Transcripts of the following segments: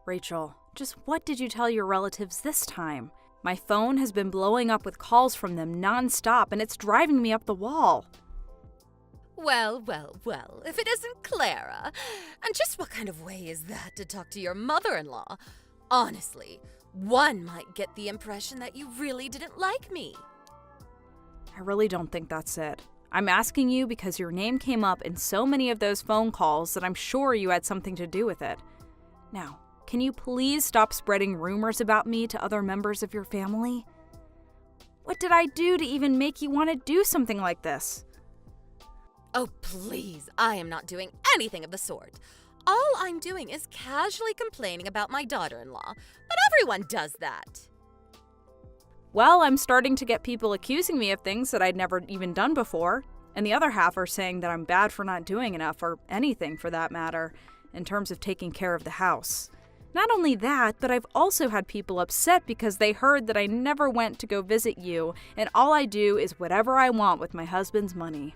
Rachel, just what did you tell your relatives this time? My phone has been blowing up with calls from them nonstop, and it's driving me up the wall. Well, if it isn't Clara. And just what kind of way is that to talk to your mother-in-law? Honestly, one might get the impression that you really didn't like me. I really don't think that's it. I'm asking you because your name came up in so many of those phone calls that I'm sure you had something to do with it. Now, can you please stop spreading rumors about me to other members of your family? What did I do to even make you want to do something like this? Oh, please, I am not doing anything of the sort. All I'm doing is casually complaining about my daughter-in-law, but everyone does that. Well, I'm starting to get people accusing me of things that I'd never even done before, and the other half are saying that I'm bad for not doing enough, or anything for that matter, in terms of taking care of the house. Not only that, but I've also had people upset because they heard that I never went to go visit you, and all I do is whatever I want with my husband's money.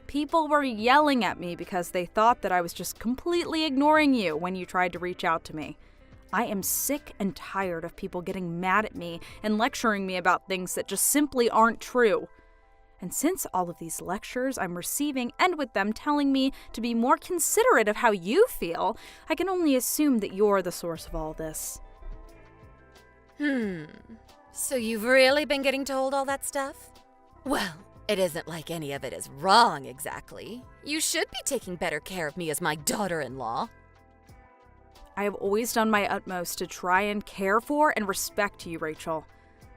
People were yelling at me because they thought that I was just completely ignoring you when you tried to reach out to me. I am sick and tired of people getting mad at me and lecturing me about things that just simply aren't true. And since all of these lectures I'm receiving end with them telling me to be more considerate of how you feel, I can only assume that you're the source of all this. So you've really been getting told all that stuff? Well, it isn't like any of it is wrong exactly. You should be taking better care of me as my daughter-in-law. I have always done my utmost to try and care for and respect you, Rachel.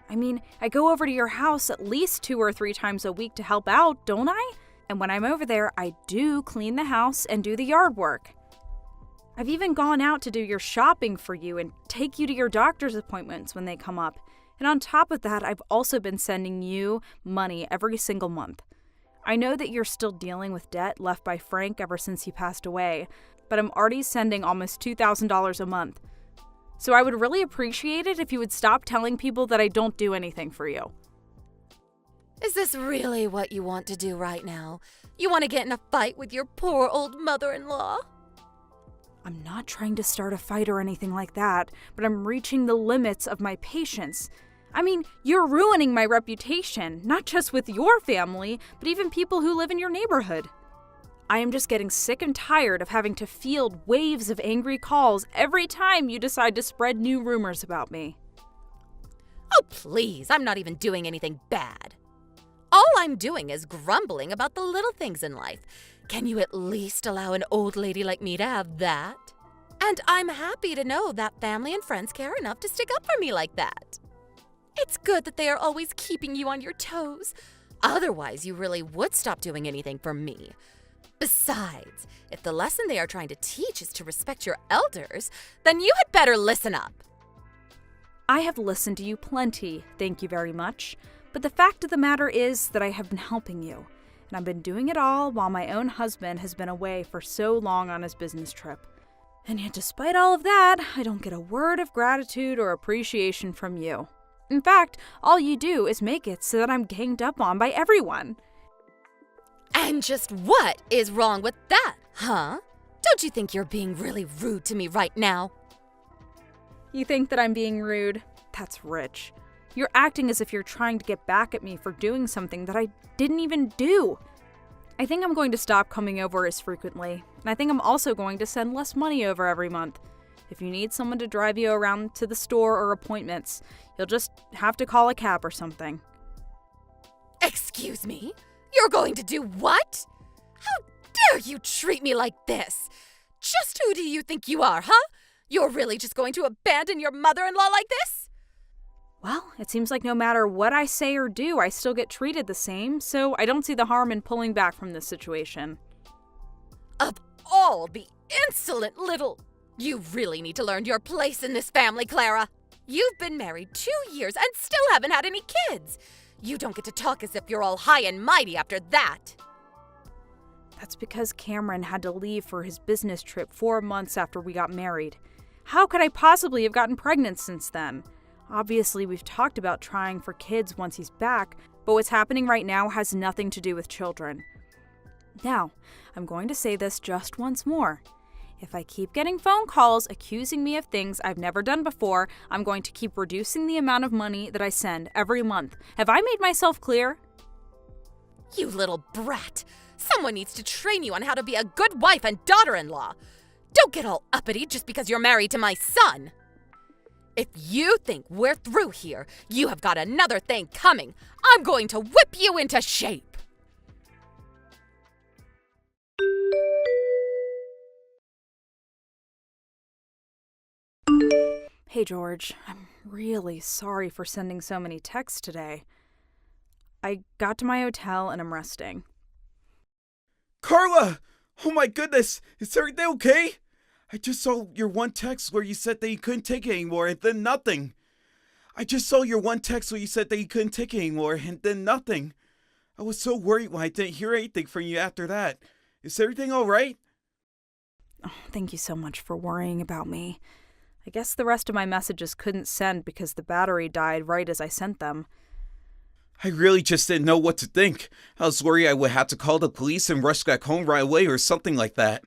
I mean, I go over to your house at least 2 or 3 times a week to help out, don't I? And when I'm over there, I do clean the house and do the yard work. I've even gone out to do your shopping for you and take you to your doctor's appointments when they come up. And on top of that, I've also been sending you money every single month. I know that you're still dealing with debt left by Frank ever since he passed away, but I'm already sending almost $2,000 a month. So I would really appreciate it if you would stop telling people that I don't do anything for you. Is this really what you want to do right now? You want to get in a fight with your poor old mother-in-law? I'm not trying to start a fight or anything like that, but I'm reaching the limits of my patience. I mean, you're ruining my reputation, not just with your family, but even people who live in your neighborhood. I am just getting sick and tired of having to field waves of angry calls every time you decide to spread new rumors about me. Oh, please, I'm not even doing anything bad. All I'm doing is grumbling about the little things in life. Can you at least allow an old lady like me to have that? And I'm happy to know that family and friends care enough to stick up for me like that. It's good that they are always keeping you on your toes. Otherwise, you really would stop doing anything for me. Besides, if the lesson they are trying to teach is to respect your elders, then you had better listen up. I have listened to you plenty, thank you very much. But the fact of the matter is that I have been helping you. And I've been doing it all while my own husband has been away for so long on his business trip. And yet despite all of that, I don't get a word of gratitude or appreciation from you. In fact, all you do is make it so that I'm ganged up on by everyone. And just what is wrong with that, huh? Don't you think you're being really rude to me right now? You think that I'm being rude? That's rich. You're acting as if you're trying to get back at me for doing something that I didn't even do. I think I'm going to stop coming over as frequently, and I think I'm also going to send less money over every month. If you need someone to drive you around to the store or appointments, you'll just have to call a cab or something. Excuse me? You're going to do what? How dare you treat me like this? Just who do you think you are, huh? You're really just going to abandon your mother-in-law like this? Well, it seems like no matter what I say or do, I still get treated the same, so I don't see the harm in pulling back from this situation. Of all the insolent little... You really need to learn your place in this family, Clara. You've been married 2 years and still haven't had any kids. You don't get to talk as if you're all high and mighty after that. That's because Cameron had to leave for his business trip 4 months after we got married. How could I possibly have gotten pregnant since then? Obviously, we've talked about trying for kids once he's back, but what's happening right now has nothing to do with children. Now, I'm going to say this just once more. If I keep getting phone calls accusing me of things I've never done before, I'm going to keep reducing the amount of money that I send every month. Have I made myself clear? You little brat. Someone needs to train you on how to be a good wife and daughter-in-law. Don't get all uppity just because you're married to my son. If you think we're through here, you have got another thing coming. I'm going to whip you into shape. Hey, George, I'm really sorry for sending so many texts today. I got to my hotel and I'm resting. Carla! Oh my goodness! Is everything okay? I just saw your one text where you said that you couldn't take it anymore and then nothing. I was so worried when I didn't hear anything from you after that. Is everything alright? Oh, thank you so much for worrying about me. I guess the rest of my messages couldn't send because the battery died right as I sent them. I really just didn't know what to think. I was worried I would have to call the police and rush back home right away or something like that.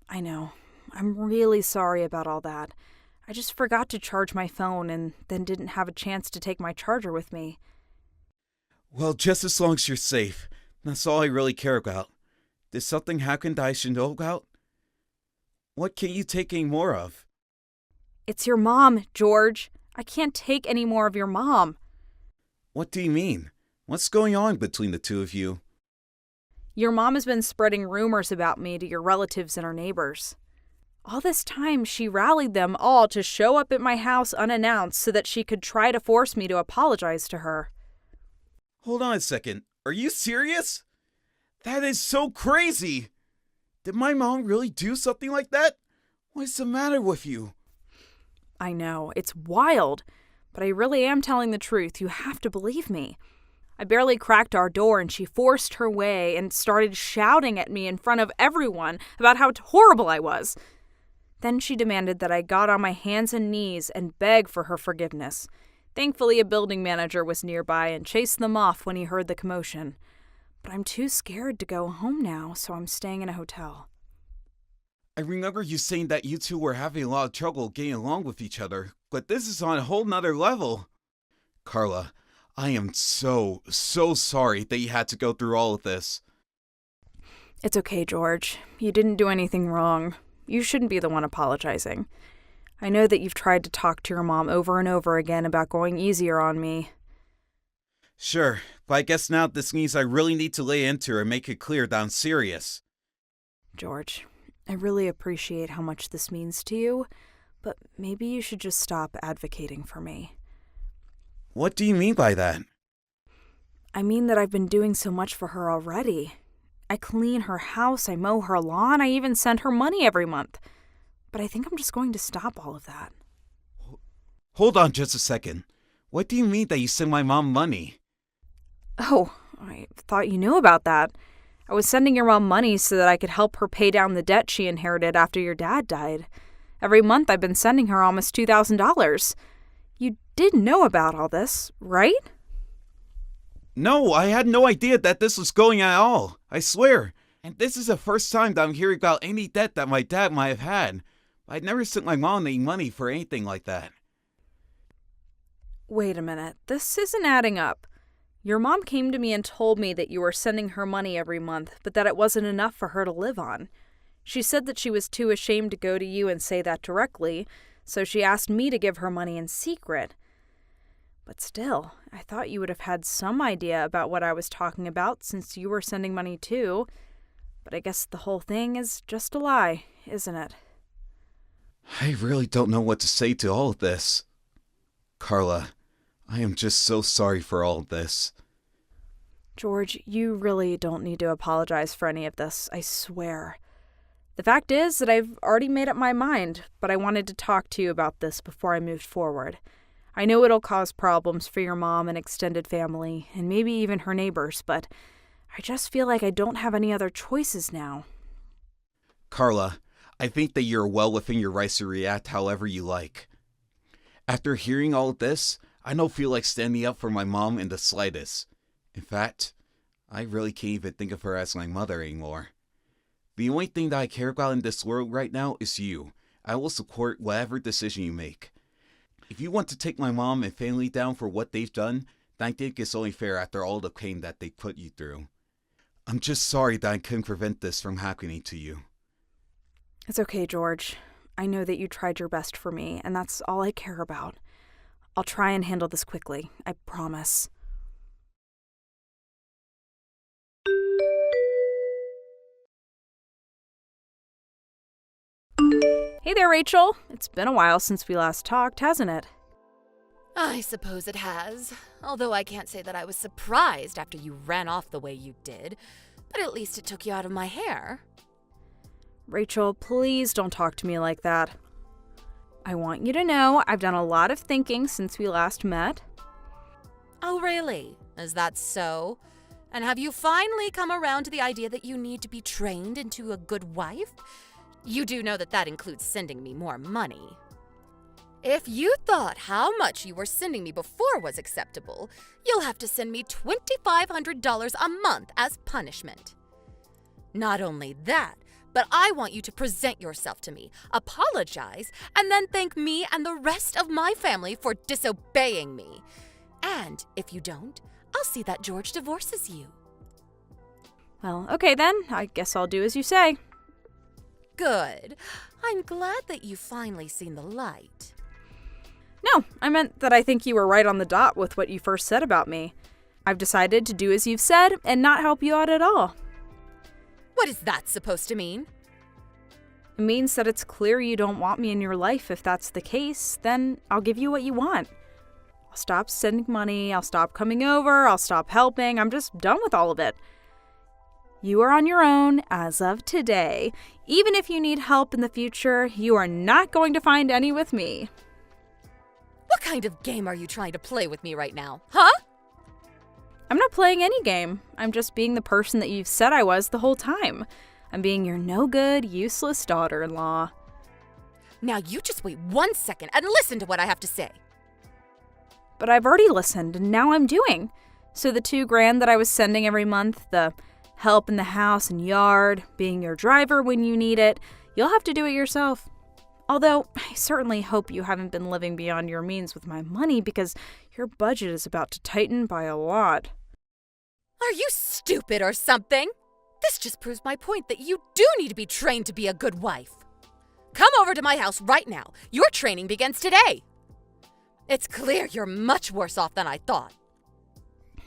I know. I'm really sorry about all that. I just forgot to charge my phone and then didn't have a chance to take my charger with me. Well, just as long as you're safe. That's all I really care about. Did something happen that I should know about? What can you take any more of? It's your mom, George. I can't take any more of your mom. What do you mean? What's going on between the two of you? Your mom has been spreading rumors about me to your relatives and her neighbors. All this time, she rallied them all to show up at my house unannounced so that she could try to force me to apologize to her. Hold on a second. Are you serious? That is so crazy! Did my mom really do something like that? What's the matter with you? I know, it's wild, but I really am telling the truth. You have to believe me. I barely cracked our door and she forced her way and started shouting at me in front of everyone about how horrible I was. Then she demanded that I got on my hands and knees and beg for her forgiveness. Thankfully, a building manager was nearby and chased them off when he heard the commotion. But I'm too scared to go home now, so I'm staying in a hotel. I remember you saying that you two were having a lot of trouble getting along with each other, but this is on a whole nother level. Carla, I am so sorry that you had to go through all of this. It's okay, George. You didn't do anything wrong. You shouldn't be the one apologizing. I know that you've tried to talk to your mom over and over again about going easier on me. Sure, but I guess now this means I really need to lay into her and make it clear that I'm serious. George, I really appreciate how much this means to you, but maybe you should just stop advocating for me. What do you mean by that? I mean that I've been doing so much for her already. I clean her house, I mow her lawn, I even send her money every month. But I think I'm just going to stop all of that. Hold on just a second. What do you mean that you send my mom money? Oh, I thought you knew about that. I was sending your mom money so that I could help her pay down the debt she inherited after your dad died. Every month I've been sending her almost $2,000. You did know about all this, right? No, I had no idea that this was going at all. I swear. And this is the first time that I'm hearing about any debt that my dad might have had. I'd never sent my mom any money for anything like that. Wait a minute. This isn't adding up. Your mom came to me and told me that you were sending her money every month, but that it wasn't enough for her to live on. She said that she was too ashamed to go to you and say that directly, so she asked me to give her money in secret. But still, I thought you would have had some idea about what I was talking about since you were sending money too. But I guess the whole thing is just a lie, isn't it? I really don't know what to say to all of this. Carla, I am just so sorry for all of this. George, you really don't need to apologize for any of this, I swear. The fact is that I've already made up my mind, but I wanted to talk to you about this before I moved forward. I know it'll cause problems for your mom and extended family, and maybe even her neighbors, but I just feel like I don't have any other choices now. Carla, I think that you're well within your rights to react however you like. After hearing all of this, I don't feel like standing up for my mom in the slightest. In fact, I really can't even think of her as my mother anymore. The only thing that I care about in this world right now is you. I will support whatever decision you make. If you want to take my mom and family down for what they've done, then I think it's only fair after all the pain that they put you through. I'm just sorry that I couldn't prevent this from happening to you. It's okay, George. I know that you tried your best for me, and that's all I care about. I'll try and handle this quickly, I promise. Hey there, Rachel. It's been a while since we last talked, hasn't it? I suppose it has. Although I can't say that I was surprised after you ran off the way you did. But at least it took you out of my hair. Rachel, please don't talk to me like that. I want you to know I've done a lot of thinking since we last met. Oh, really? Is that so? And have you finally come around to the idea that you need to be trained into a good wife? You do know that that includes sending me more money. If you thought how much you were sending me before was acceptable, you'll have to send me $2,500 a month as punishment. Not only that, but I want you to present yourself to me, apologize, and then thank me and the rest of my family for disobeying me. And if you don't, I'll see that George divorces you. Well, okay then. I guess I'll do as you say. Good. I'm glad that you've finally seen the light. No, I meant that I think you were right on the dot with what you first said about me. I've decided to do as you've said and not help you out at all. What is that supposed to mean? It means that it's clear you don't want me in your life. If that's the case, then I'll give you what you want. I'll stop sending money, I'll stop coming over, I'll stop helping. I'm just done with all of it. You are on your own as of today. Even if you need help in the future, you are not going to find any with me. What kind of game are you trying to play with me right now, huh? I'm not playing any game. I'm just being the person that you've said I was the whole time. I'm being your no-good, useless daughter-in-law. Now you just wait 1 second and listen to what I have to say. But I've already listened, and now I'm doing. So the $2,000 that I was sending every month, the help in the house and yard, being your driver when you need it, you'll have to do it yourself. Although, I certainly hope you haven't been living beyond your means with my money because your budget is about to tighten by a lot. Are you stupid or something? This just proves my point that you do need to be trained to be a good wife. Come over to my house right now. Your training begins today. It's clear you're much worse off than I thought.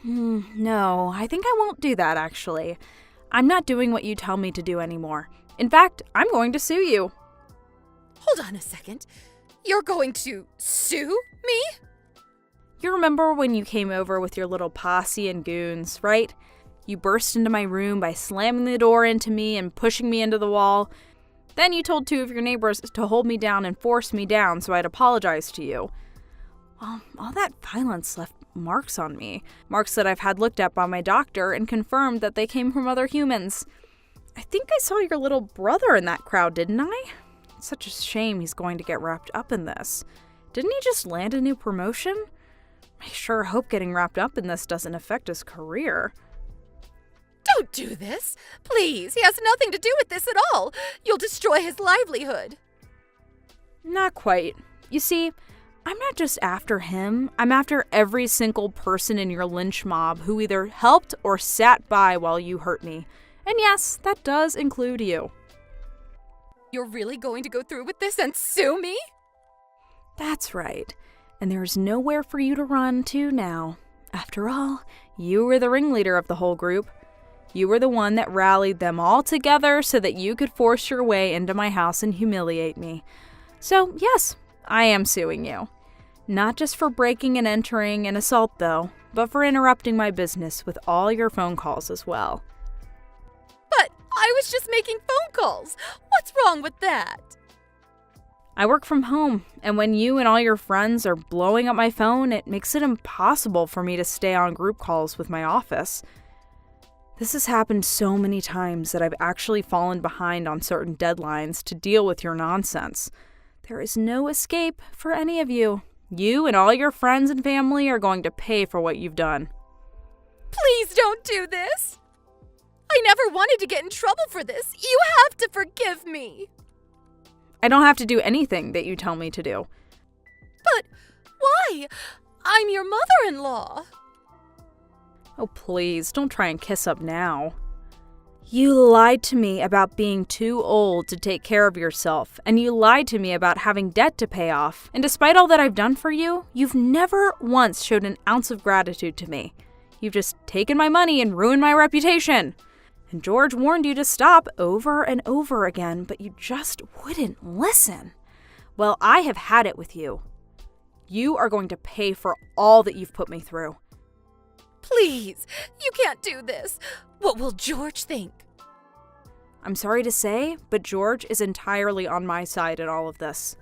No, I think I won't do that, actually. I'm not doing what you tell me to do anymore. In fact, I'm going to sue you. Hold on a second. You're going to sue me? You remember when you came over with your little posse and goons, right? You burst into my room by slamming the door into me and pushing me into the wall. Then you told 2 of your neighbors to hold me down and force me down so I'd apologize to you. Well, all that violence left marks on me. Marks that I've had looked at by my doctor and confirmed that they came from other humans. I think I saw your little brother in that crowd, didn't I? It's such a shame he's going to get wrapped up in this. Didn't he just land a new promotion? I sure hope getting wrapped up in this doesn't affect his career. Don't do this. Please, he has nothing to do with this at all. You'll destroy his livelihood. Not quite. You see, I'm not just after him. I'm after every single person in your lynch mob who either helped or sat by while you hurt me. And yes, that does include you. You're really going to go through with this and sue me? That's right. And there's nowhere for you to run to now. After all, you were the ringleader of the whole group. You were the one that rallied them all together so that you could force your way into my house and humiliate me. So, yes, I am suing you. Not just for breaking and entering an assault, though, but for interrupting my business with all your phone calls as well. But I was just making phone calls. What's wrong with that? I work from home, and when you and all your friends are blowing up my phone, it makes it impossible for me to stay on group calls with my office. This has happened so many times that I've actually fallen behind on certain deadlines to deal with your nonsense. There is no escape for any of you. You and all your friends and family are going to pay for what you've done. Please don't do this. I never wanted to get in trouble for this. You have to forgive me. I don't have to do anything that you tell me to do. But why? I'm your mother-in-law. Oh, please, don't try and kiss up now. You lied to me about being too old to take care of yourself, and you lied to me about having debt to pay off. And despite all that I've done for you, you've never once showed an ounce of gratitude to me. You've just taken my money and ruined my reputation. And George warned you to stop over and over again, but you just wouldn't listen. Well, I have had it with you. You are going to pay for all that you've put me through. Please, you can't do this. What will George think? I'm sorry to say, but George is entirely on my side in all of this.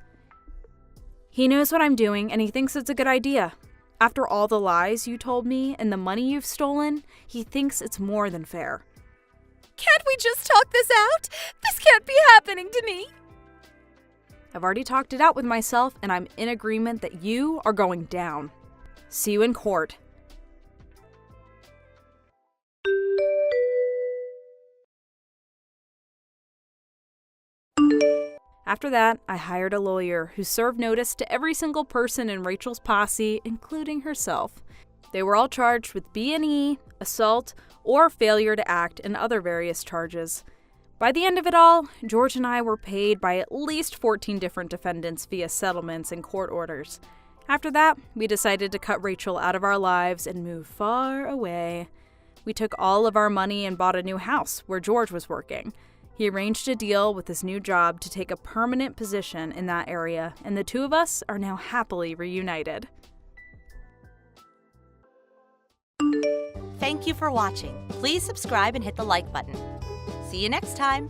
He knows what I'm doing, and he thinks it's a good idea. After all the lies you told me and the money you've stolen, he thinks it's more than fair. Can't we just talk this out? This can't be happening to me. I've already talked it out with myself, and I'm in agreement that you are going down. See you in court. After that, I hired a lawyer who served notice to every single person in Rachel's posse, including herself. They were all charged with B&E, assault, or failure to act, and other various charges. By the end of it all, George and I were paid by at least 14 different defendants via settlements and court orders. After that, we decided to cut Rachel out of our lives and move far away. We took all of our money and bought a new house where George was working. He arranged a deal with his new job to take a permanent position in that area, and the two of us are now happily reunited. Thank you for watching. Please subscribe and hit the like button. See you next time.